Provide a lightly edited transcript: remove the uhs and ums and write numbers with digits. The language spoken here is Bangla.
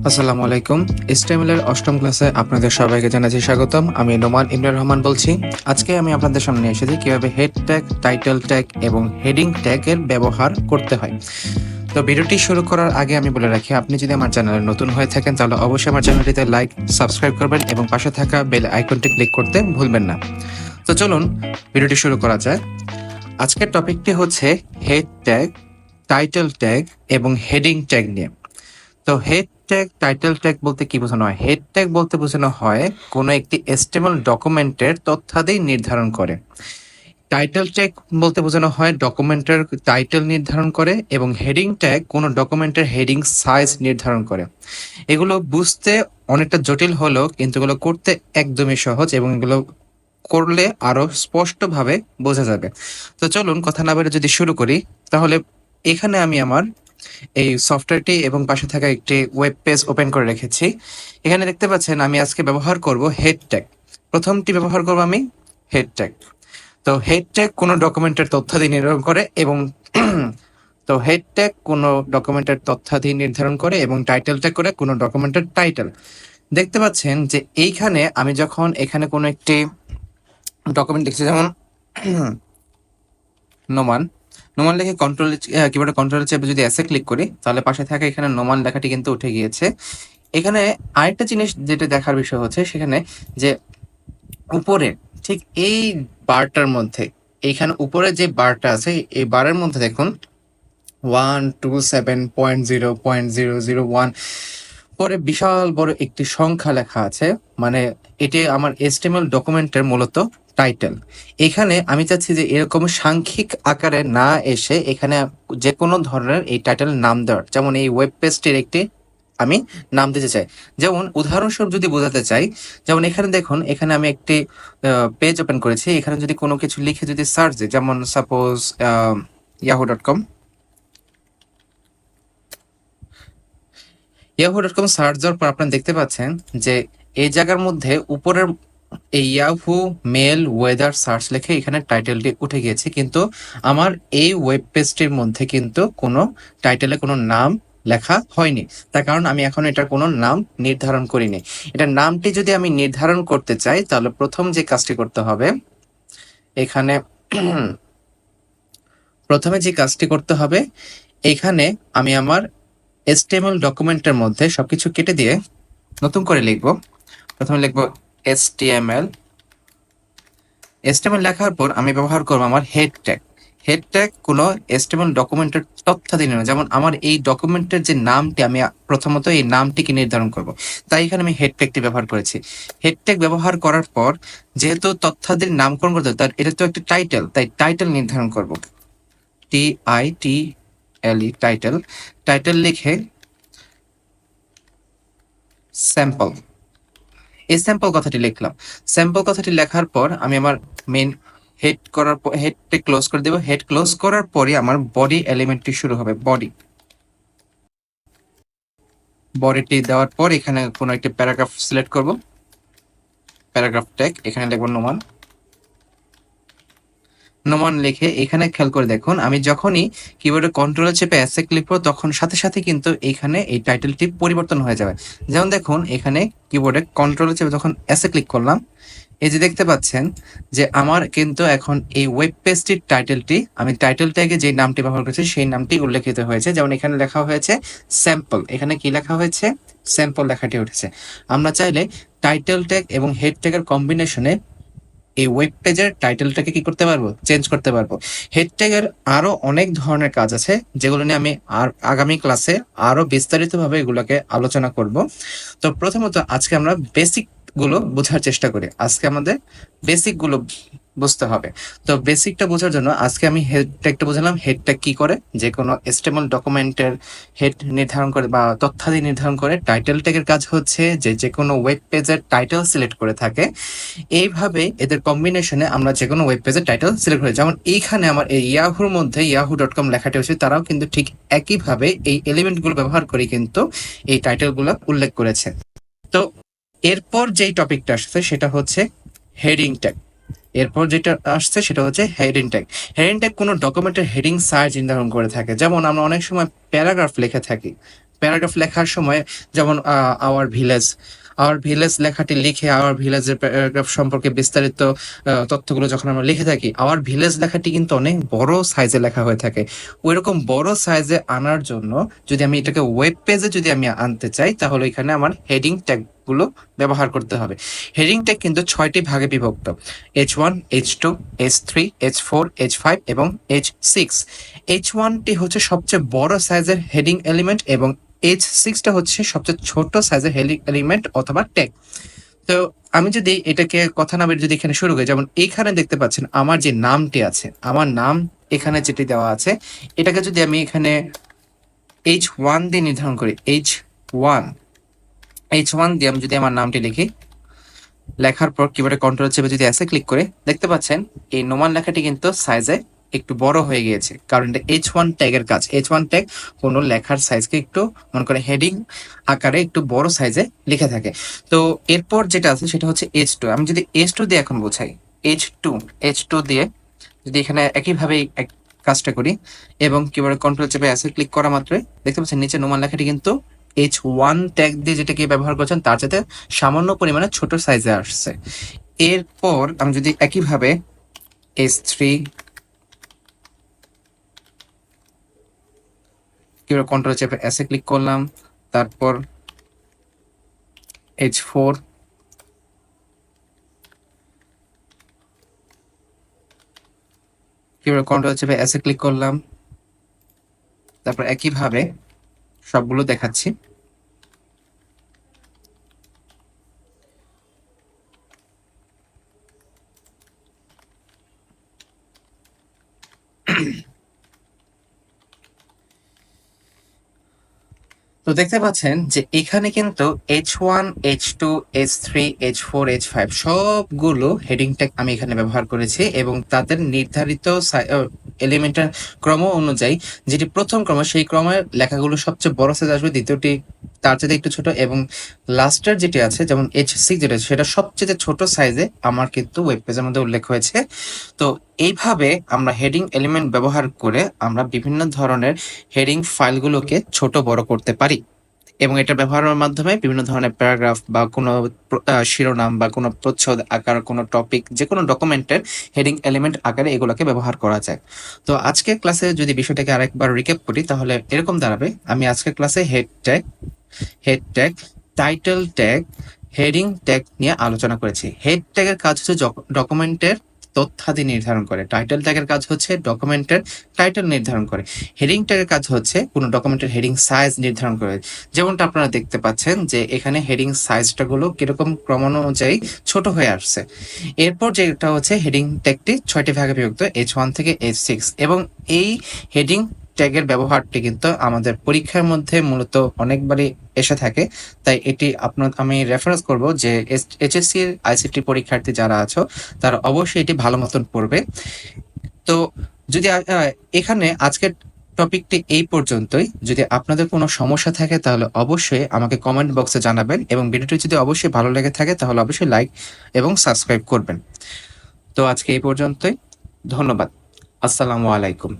আসসালামু আলাইকুম। এস্টেমেলের অষ্টম ক্লাসে আপনাদের সবাইকে জানাচ্ছি স্বাগতম। আমি নোমান ইমরান রহমান বলছি। আজকে আমি আপনাদের সামনে নিয়ে এসেছি কিভাবে হেড ট্যাগ, টাইটেল ট্যাগ এবং হেডিং ট্যাগের ব্যবহার করতে হয়। তো ভিডিওটি শুরু করার আগে আমি বলে রাখি, আপনি যদি আমার চ্যানেলে নতুন হয়ে থাকেন তাহলে অবশ্যই আমার চ্যানেলটিতে লাইক, সাবস্ক্রাইব করবেন এবং পাশে থাকা বেল আইকনটি ক্লিক করতে ভুলবেন না। তো চলুন ভিডিওটি শুরু করা যায়। আজকের টপিকটি হচ্ছে হেড ট্যাগ, টাইটেল ট্যাগ এবং হেডিং ট্যাগ নিয়ে। তো হেড ট্যাগ, টাইটেল ট্যাগ বলতে কি বোঝানো হয়? হেড ট্যাগ বলতে বোঝানো হয় কোনো একটি এসটিএমএল ডকুমেন্টের তথ্যাদি নির্ধারণ করে। টাইটেল ট্যাগ বলতে বোঝানো হয় ডকুমেন্টের টাইটেল নির্ধারণ করে, এবং হেডিং ট্যাগ কোনো ডকুমেন্টের হেডিং সাইজ নির্ধারণ করে। এগুলো বুঝতে অনেকটা জটিল হলেও কিন্তু এগুলো করতে একদমই সহজ, এবং এগুলো করলে আরো স্পষ্টভাবে বোঝা যাবে। তো চলুন কথা না বলে যদি শুরু করি, তাহলে এখানে আমি আমার এই সফটওয়্যারটি এবং পাশে থাকা একটি ওয়েব পেজ ওপেন করে রেখেছি। এখানে দেখতে পাচ্ছেন আমি আজকে ব্যবহার করব হেড ট্যাগ। প্রথমটি ব্যবহার করব আমি হেড ট্যাগ। তো হেড ট্যাগ কোনো ডকুমেন্টের তথ্যাদি নির্ধারণ করে এবং তো হেড ট্যাগ কোনো ডকুমেন্টের তথ্যাদি নির্ধারণ করে এবং টাইটেল ট্যাগ করে কোনো ডকুমেন্টের টাইটেল। দেখতে পাচ্ছেন যে এইখানে আমি যখন এখানে কোনো একটি ডকুমেন্ট লিখছি, যেমন নোমান নোমান লিখে কিবোর্ডে কন্ট্রোল চেপে যদি এসে ক্লিক করি, তাহলে পাশে থাকা এখানে নোমান লেখাটি কিন্তু উঠে গিয়েছে। এখানে আরেকটা জিনিস যেটা দেখার বিষয় হচ্ছে সেখানে যে উপরে ঠিক এই বারটার মধ্যে, এইখানে উপরে যে বারটা আছে এই বারের মধ্যে দেখুন 127.0.001 পরে বিশাল বড় একটি সংখ্যা লেখা আছে। মানে এটি আমার এসটিএমএল ডকুমেন্টের মূলত টাইটেল। এখানে আমি চাচ্ছি যে এরকম সাংখ্যিক আকারে না এসে এখানে যে কোনো ধরনের এই টাইটেল নাম দেওয়ার, যেমন এই ওয়েব পেজটির একটি আমি নাম দিতে চাই। যেমন উদাহরণস্বরূপ যদি বোঝাতে চাই, যেমন এখানে দেখুন, এখানে আমি একটি পেজ ওপেন করেছি। এখানে যদি কোনো কিছু লিখে যদি সার্চ দিই, যেমন সাপোজ yahoo.com, yahoo.com সার্চ দেওয়ার পর আপনারা দেখতে পাচ্ছেন যে এই জায়গার মধ্যে উপরের এই ইয়াহু মেল ওয়েদার সার্চ লিখে এখানে টাইটেলটি উঠে গিয়েছে, কিন্তু আমার এই ওয়েব পেজটির মধ্যে কিন্তু কোনো টাইটেলে কোনো নাম লেখা হয়নি। তার কারণ আমি এখন এটার কোনো নাম নির্ধারণ করিনি। এটার নামটি যদি আমি নির্ধারণ করতে চাই, তাহলে প্রথম যে কাজটি করতে হবে, এখানে প্রথমে যে কাজটি করতে হবে, এখানে আমি আমার এসটিএমএল ডকুমেন্টের মধ্যে সবকিছু কেটে দিয়ে নতুন করে লিখব। প্রথমে লিখব এসটিএমএল। এসটিএমএল লেখার পর আমি ব্যবহার করব আমার হেড ট্যাগ। হেড ট্যাগ কোনো এসটিএমএল ডকুমেন্টের তথ্যাদি নির্ণয়, যেমন আমার এই ডকুমেন্টের যে নামটি, আমি প্রথমত এই নামটিকে নির্ধারণ করব, তাই এখানে আমি হেড ট্যাগটি ব্যবহার করেছি। হেড ট্যাগ ব্যবহার করার পর যেহেতু তথ্যাদির নামকরণ করতে হবে, তার এটা তো একটা টাইটেল, তাই টাইটেল নির্ধারণ করব। TITLE title. টাইটেল লিখে স্যাম্পল, এই স্যাম্পল কথাটি লিখলাম। স্যাম্পল কথাটি লেখার পর আমি আমার মেইন হেড করার পর হেডটি ক্লোজ করে দেব। হেড ক্লোজ করার পরে আমার বডি এলিমেন্টটি শুরু হবে। বডিটি দেওয়ার পর এখানে কোনো একটি প্যারাগ্রাফ সিলেক্ট করব। প্যারাগ্রাফ ট্যাগ, এখানে লিখব নোমান। নোমান লিখে এখানে খেয়াল করে দেখুন, আমি যখনই কিবোর্ডে কন্ট্রোল চেপে এসে ক্লিক করব, তখন সাথে সাথে কিন্তু এখানে এই টাইটেলটি পরিবর্তন হয়ে যাবে। যেমন দেখুন, এখানে কিবোর্ডে কন্ট্রোল চেপে যখন এসে ক্লিক করলাম, এই যে দেখতে পাচ্ছেন যে আমার কিন্তু এখন এই ওয়েব পেজটির টাইটেলটি, আমি টাইটেল ট্যাগে যে নামটি ব্যবহার করেছি সেই নামটি উল্লেখিত হয়েছে। যেমন এখানে লেখা হয়েছে স্যাম্পল। এখানে কি লেখা হয়েছে? স্যাম্পল লেখাটি উঠেছে। আমরা চাইলে টাইটেল ট্যাগ এবং হেড ট্যাগের কম্বিনেশনে এই ওয়েব পেজের টাইটেলটাকে কি করতে পারবো? চেঞ্জ করতে পারবো। হেড ট্যাগের আরো অনেক ধরনের কাজ আছে, যেগুলো নিয়ে আমি আগামী ক্লাসে আরো বিস্তারিতভাবে এগুলোকে আলোচনা করব। তো প্রথমত আজকে আমরা বেসিক গুলো বোঝার চেষ্টা করি। আজকে আমাদের বেসিক গুলো বুঝতে হবে। তো বেসিকটা বোঝার জন্য আজকে আমি হেড ট্যাগটা বোঝালাম। হেড ট্যাগ কি করে? যে কোনো এসটিএমএল ডকুমেন্টের হেড নির্ধারণ করে বা তথ্যাদি নির্ধারণ করে। টাইটেল ট্যাগের কাজ হচ্ছে যে যে কোনো ওয়েব পেজের টাইটেল সিলেক্ট করে থাকে। এইভাবে এদের কম্বিনেশনে আমরা যে কোনো ওয়েব পেজের টাইটেল সিলেক্ট করি। যেমন এইখানে আমার এই ইয়াহুর মধ্যে yahoo.com লেখাটি হচ্ছে, তারাও কিন্তু ঠিক একইভাবে এই এলিমেন্টগুলো ব্যবহার করে কিন্তু এই টাইটেলগুলো উল্লেখ করেছে। তো এরপর যেই টপিকটা আসছে সেটা হচ্ছে হেডিং ট্যাগ। এরপর যেটা আসছে সেটা হচ্ছে হেডিং ট্যাগ। হেডিং ট্যাগ কোনো ডকুমেন্টের হেডিং সাইজ নির্ধারণ করে থাকে। যেমন আমরা অনেক সময় প্যারাগ্রাফ লিখে থাকি, প্যারাগ্রাফ লেখার সময় যেমন আওয়ার ভিলেজ লেখাটি লিখে আওয়ার ভিলেজের প্যারাগ্রাফ সম্পর্কে বিস্তারিত তথ্যগুলো যখন আমরা লিখে থাকি, আওয়ার ভিলেজ লেখাটি কিন্তু অনেক বড় সাইজে লেখা হয়ে থাকে। ওইরকম বড় সাইজে আনার জন্য যদি আমি এটাকে ওয়েব পেজে যদি আমি আনতে চাই, তাহলে এখানে আমার হেডিং ট্যাগ গুলো ব্যবহার করতে হবে। হেডিং ট্যাগ কিন্তু 6টি ভাগে বিভক্ত: H1, H2, H3, H4, H5 এবং H6। H1টি হচ্ছে সবচেয়ে বড় সাইজের হেডিং এলিমেন্ট এবং H6টা হচ্ছে সবচেয়ে ছোট সাইজের হেডিং এলিমেন্ট অথবা ট্যাগ। তো আমি যদি এটাকে কথা না বলে যদি এখানে শুরু করি, যেমন এখানে দেখতে পাচ্ছেন আমার যে নামটি আছে, আমার নাম এখানে যেটি দেওয়া আছে, এটাকে যদি আমি এখানে H1 দিয়ে নির্ধারণ করি, H1 দিয়ে আমি যদি আমার নামটি লিখি, লেখার পর কিবোর্ডে কন্ট্রোল চেপে যদি এসে ক্লিক করে, দেখতে পাচ্ছেন এই নোমান লেখাটি কিন্তু সাইজে একটু বড় হয়ে গিয়েছে, কারণ এটা H1 ট্যাগের কাজ। H1 ট্যাগ কোনো লেখার সাইজকে একটু মনে করে হেডিং আকারে একটু বড় সাইজে লিখে থাকে। তো এরপর যেটা আছে সেটা হচ্ছে H2। আমি যদি H2 দিয়ে এখন বোঝাই, H2 দিয়ে যদি এখানে একইভাবে কাজটা করি এবং কিবোর্ডে কন্ট্রোল চেপে এসে ক্লিক করা মাত্রই দেখতে পাচ্ছেন নিচে নোমান লেখাটি কিন্তু H1 ট্যাগ দিয়ে যেটাকে ব্যবহার করছেন তার সাথে সামান্য পরিমাণে ছোট সাইজে আসছে। এরপর আমি যদি একইভাবে H3 কিবোর্ড কন্ট্রোল চেপে এসে ক্লিক করলাম, তারপর H4, কিবোর্ড কন্ট্রোল চেপে এসে ক্লিক করলাম, তারপর একইভাবে সবগুলো দেখাচ্ছি। তো দেখতে পাচ্ছেন যে এখানে কিন্তু H1, H2, H3, H4, H5 সবগুলো হেডিং ট্যাগ আমি এখানে ব্যবহার করেছি এবং তাদের নির্ধারিত এলিমেন্টের ক্রম অনুযায়ী যেটি প্রথম ক্রম সেই ক্রমের লেখাগুলো সবচেয়ে বড় সাইজ আসবে, দ্বিতীয়টি তার চেয়ে একটু ছোট এবং লাস্টের যেটি আছে যেমন H6 যেটা সেটা সবচেয়ে ছোট সাইজে আমার কিন্তু ওয়েব পেজের মধ্যে উল্লেখ হয়েছে। তো এইভাবে আমরা হেডিং এলিমেন্ট ব্যবহার করে আমরা বিভিন্ন ধরনের হেডিং ফাইলগুলোকে ছোট বড় করতে পারি এবং এটা ব্যবহারের মাধ্যমে বিভিন্ন ধরনের প্যারাগ্রাফ বা কোনো শিরোনাম বা কোনো প্রচ্ছদ আকার কোনো টপিক যে কোনো ডকুমেন্টের হেডিং এলিমেন্ট আকারে এগুলোকে ব্যবহার করা যায়। তো আজকের ক্লাসে যদি বিষয়টাকে আরেকবার রিক্যাপ করি তাহলে এরকম দাঁড়াবে: আমি আজকের ক্লাসে head tag, title tag, heading tag নিয়ে আলোচনা করেছি। হেড ট্যাগের কাজ হচ্ছে ডকুমেন্টের তথ্যাদি নির্ধারণ করে, টাইটেল ট্যাগের কাজ হচ্ছে ডকুমেন্টের টাইটেল নির্ধারণ করে, হেডিং ট্যাগের কাজ হচ্ছে কোনো ডকুমেন্টের হেডিং সাইজ নির্ধারণ করে। যেমনটা আপনারা দেখতে পাচ্ছেন যে এখানে হেডিং সাইজটা গুলো কিরকম ক্রমানুযায়ী ছোট হয়ে আসছে। এরপর যেটা হচ্ছে হেডিং ট্যাগটি 6টি ভাগে বিভক্ত, H1 থেকে H6, এবং এই হেডিং ট্যাগের ব্যবহারটি কিন্তু আমাদের পরীক্ষার মধ্যে মূলত অনেকবারই এসে থাকে। তাই এটি আমি রেফারেন্স করব যে HSC এর ICT পরীক্ষার্থী যারা আছো তারা অবশ্যই এটি ভালো মতন পড়বে। তো যদি এখানে আজকের টপিকটি এই পর্যন্তই। যদি আপনাদের কোনো সমস্যা থাকে তাহলে অবশ্যই আমাকে কমেন্ট বক্সে জানাবেন এবং ভিডিওটি যদি অবশ্যই ভালো লেগে থাকে তাহলে অবশ্যই লাইক এবং সাবস্ক্রাইব করবেন। তো আজকে এই পর্যন্তই, ধন্যবাদ। আসসালামু আলাইকুম।